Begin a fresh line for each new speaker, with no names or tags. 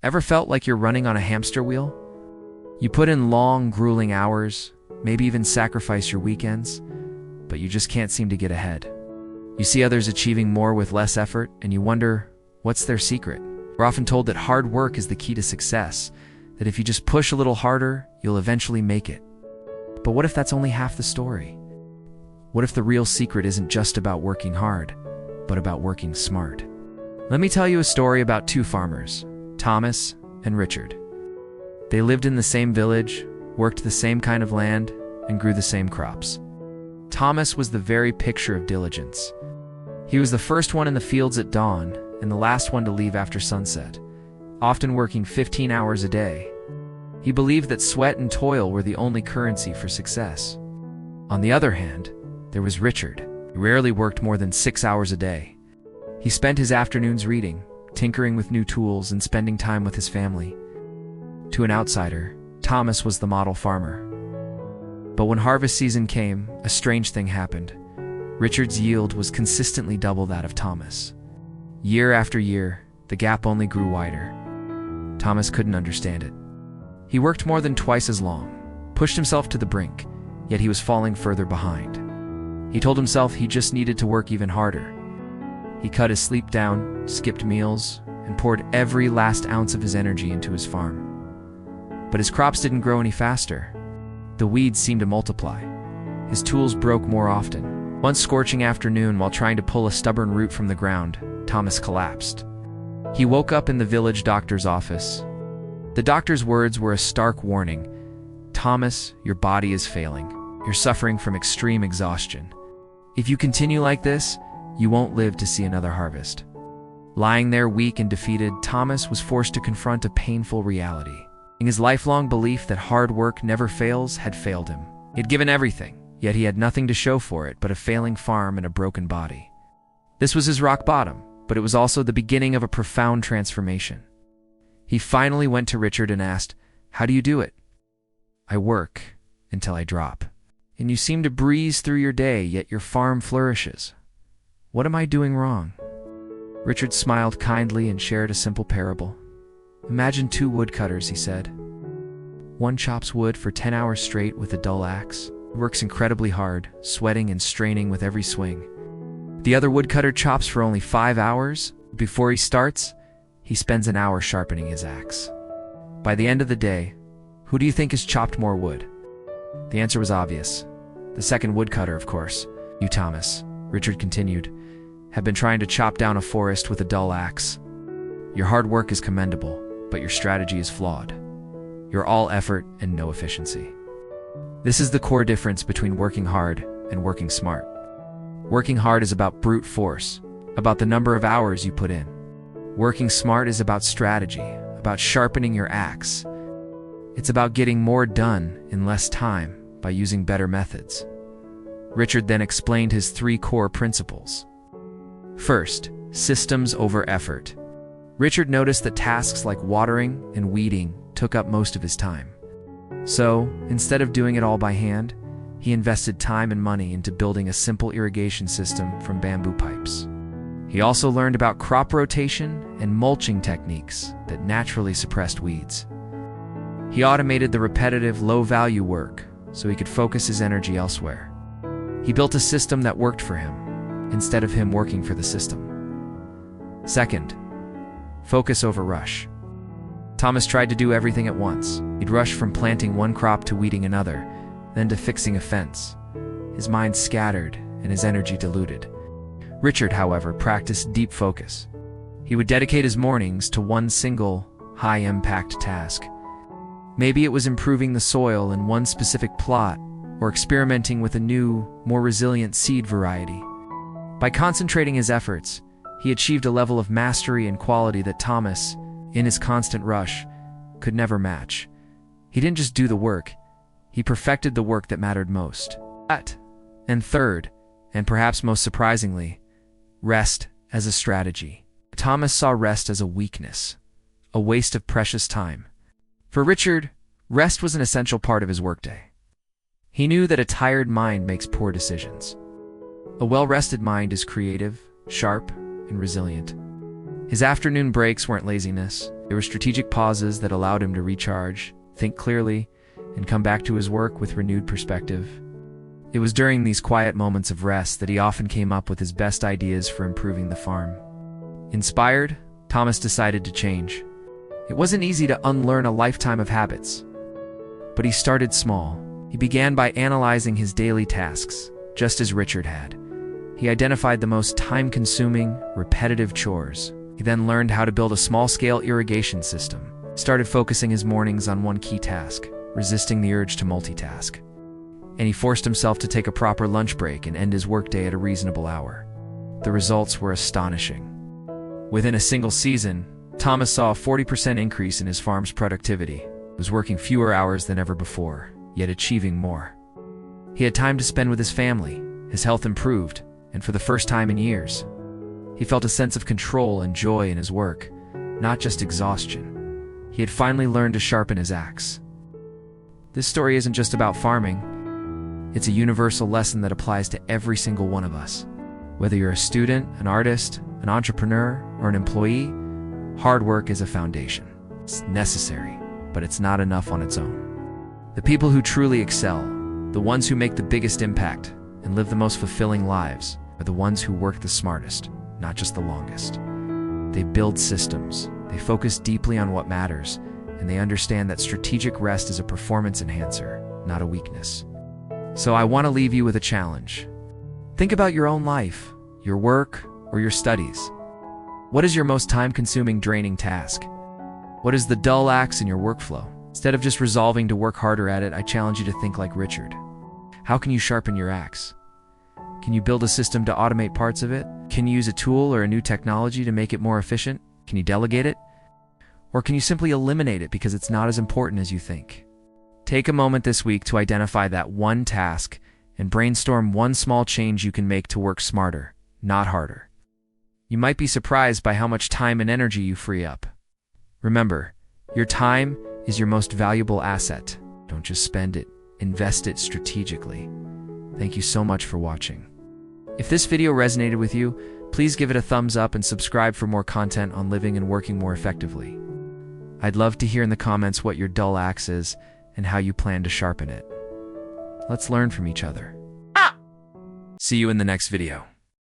Ever felt like you're running on a hamster wheel? You put in long, grueling hours, maybe even sacrifice your weekends, but you just can't seem to get ahead. You see others achieving more with less effort, and you wonder, what's their secret? We're often told that hard work is the key to success, that if you just push a little harder, you'll eventually make it. But what if that's only half the story? What if the real secret isn't just about working hard, but about working smart? Let me tell you a story about two farmers, Thomas and Richard. They lived in the same village, worked the same kind of land, and grew the same crops. Thomas was the very picture of diligence. He was the first one in the fields at dawn and the last one to leave after sunset, often working 15 hours a day. He believed that sweat and toil were the only currency for success. On the other hand, there was Richard. He rarely worked more than 6 hours a day. He spent his afternoons reading, tinkering with new tools, and spending time with his family. To an outsider, Thomas was the model farmer. But when harvest season came, a strange thing happened. Richard's yield was consistently double that of Thomas. Year after year, the gap only grew wider. Thomas couldn't understand it. He worked more than twice as long, pushed himself to the brink, yet he was falling further behind. He told himself he just needed to work even harder. He cut his sleep down, skipped meals, and poured every last ounce of his energy into his farm. But his crops didn't grow any faster. The weeds seemed to multiply. His tools broke more often. One scorching afternoon, while trying to pull a stubborn root from the ground, Thomas collapsed. He woke up in the village doctor's office. The doctor's words were a stark warning. "Thomas, your body is failing. You're suffering from extreme exhaustion. If you continue like this, you won't live to see another harvest." Lying there weak and defeated, Thomas was forced to confront a painful reality. His lifelong belief that hard work never fails had failed him. He had given everything, yet he had nothing to show for it but a failing farm and a broken body. This was his rock bottom, but it was also the beginning of a profound transformation. He finally went to Richard and asked, "How do you do it?" "I work until I drop. And you seem to breeze through your day, yet your farm flourishes. What am I doing wrong?" Richard smiled kindly and shared a simple parable. "Imagine two woodcutters," he said. "One chops wood for 10 hours straight with a dull axe. He works incredibly hard, sweating and straining with every swing. The other woodcutter chops for only 5 hours. Before he starts, he spends an hour sharpening his axe. By the end of the day, who do you think has chopped more wood?" The answer was obvious. The second woodcutter, of course. "You, Thomas," Richard continued, "have been trying to chop down a forest with a dull axe. Your hard work is commendable, but your strategy is flawed. You're all effort and no efficiency. This is the core difference between working hard and working smart. Working hard is about brute force, about the number of hours you put in. Working smart is about strategy, about sharpening your axe. It's about getting more done in less time by using better methods." Richard then explained his 3 core principles. First, systems over effort. Richard noticed that tasks like watering and weeding took up most of his time. So, instead of doing it all by hand, he invested time and money into building a simple irrigation system from bamboo pipes. He also learned about crop rotation and mulching techniques that naturally suppressed weeds. He automated the repetitive, low-value work so he could focus his energy elsewhere. He built a system that worked for him, instead of him working for the system. Second, focus over rush. Thomas tried to do everything at once. He'd rush from planting one crop to weeding another, then to fixing a fence. His mind scattered and his energy diluted. Richard, however, practiced deep focus. He would dedicate his mornings to one single, high-impact task. Maybe it was improving the soil in one specific plot, or experimenting with a new, more resilient seed variety. By concentrating his efforts, he achieved a level of mastery and quality that Thomas, in his constant rush, could never match. He didn't just do the work, he perfected the work that mattered most. And third, and perhaps most surprisingly, rest as a strategy. Thomas saw rest as a weakness, a waste of precious time. For Richard, rest was an essential part of his workday. He knew that a tired mind makes poor decisions. A well-rested mind is creative, sharp, and resilient. His afternoon breaks weren't laziness. They were strategic pauses that allowed him to recharge, think clearly, and come back to his work with renewed perspective. It was during these quiet moments of rest that he often came up with his best ideas for improving the farm. Inspired, Thomas decided to change. It wasn't easy to unlearn a lifetime of habits. But he started small. He began by analyzing his daily tasks, just as Richard had. He identified the most time-consuming, repetitive chores. He then learned how to build a small-scale irrigation system, started focusing his mornings on one key task, resisting the urge to multitask. And he forced himself to take a proper lunch break and end his workday at a reasonable hour. The results were astonishing. Within a single season, Thomas saw a 40% increase in his farm's productivity. He was working fewer hours than ever before, yet achieving more. He had time to spend with his family, his health improved, and for the first time in years, he felt a sense of control and joy in his work, not just exhaustion. He had finally learned to sharpen his axe. This story isn't just about farming. It's a universal lesson that applies to every single one of us. Whether you're a student, an artist, an entrepreneur, or an employee, hard work is a foundation. It's necessary, but it's not enough on its own. The people who truly excel, the ones who make the biggest impact and live the most fulfilling lives, are the ones who work the smartest, not just the longest. They build systems, they focus deeply on what matters, and they understand that strategic rest is a performance enhancer, not a weakness. So I want to leave you with a challenge. Think about your own life, your work, or your studies. What is your most time-consuming, draining task? What is the dull axe in your workflow? Instead of just resolving to work harder at it, I challenge you to think like Richard. How can you sharpen your axe? Can you build a system to automate parts of it? Can you use a tool or a new technology to make it more efficient? Can you delegate it? Or can you simply eliminate it because it's not as important as you think? Take a moment this week to identify that one task and brainstorm one small change you can make to work smarter, not harder. You might be surprised by how much time and energy you free up. Remember, your time is your most valuable asset. Don't just spend it, invest it strategically. Thank you so much for watching. If this video resonated with you, please give it a thumbs up and subscribe for more content on living and working more effectively. I'd love to hear in the comments what your dull axe is and how you plan to sharpen it. Let's learn from each other. See you in the next video.